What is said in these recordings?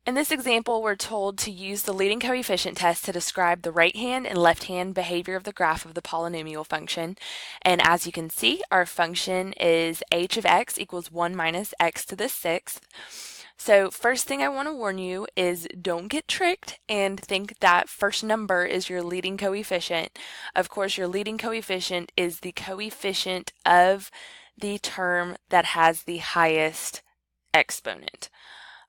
In this example, we're told to use the leading coefficient test to describe the right-hand and left-hand behavior of the graph of the polynomial function. And as you can see, our function is h of x equals 1 minus x to the sixth. So first thing I want to warn you is don't get tricked and think that first number is your leading coefficient. Of course, your leading coefficient is the coefficient of the term that has the highest exponent.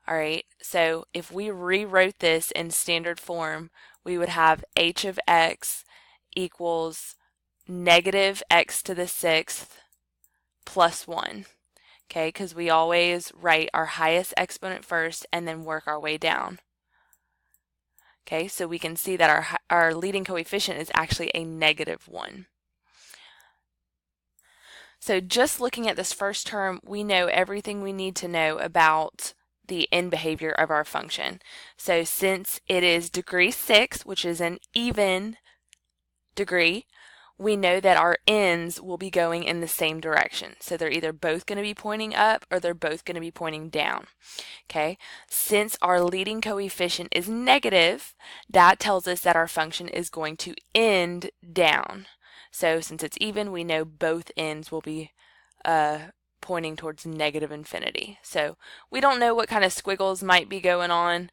All right, so if we rewrote this in standard form, we would have h of x equals negative x to the sixth plus 1. Okay, because we always write our highest exponent first and then work our way down. Okay, so we can see that our leading coefficient is actually a negative 1. So just looking at this first term, we know everything we need to know about the end behavior of our function. So since it is degree 6, which is an even degree, we know that our ends will be going in the same direction. So they're either both going to be pointing up or they're both going to be pointing down. Okay, since our leading coefficient is negative, that tells us that our function is going to end down. So since it's even, we know both ends will be pointing towards negative infinity. So we don't know what kind of squiggles might be going on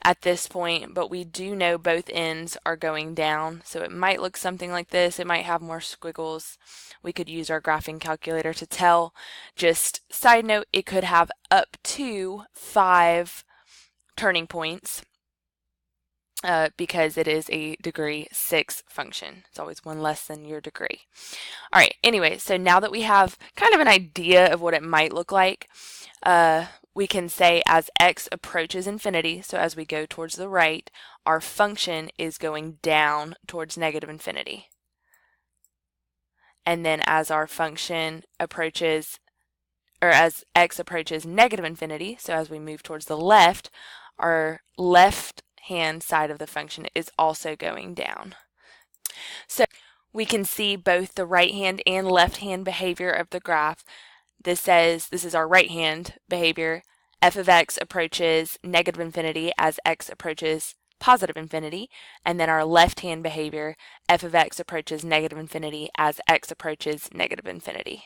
at this point, but we do know both ends are going down. So it might look something like this. It might have more squiggles. We could use our graphing calculator to tell. Just side note, it could have up to 5 turning points. Because it is a degree 6 function. It's always one less than your degree. All right, anyway, so now that we have kind of an idea of what it might look like, we can say as x approaches infinity, so as we go towards the right, our function is going down towards negative infinity. And then as our function approaches, or as x approaches negative infinity, so as we move towards the left, our left hand side of the function is also going down. So we can see both the right hand and left hand behavior of the graph. This says this is our right hand behavior. F of x approaches negative infinity as x approaches positive infinity, and then our left hand behavior, f of x approaches negative infinity as x approaches negative infinity.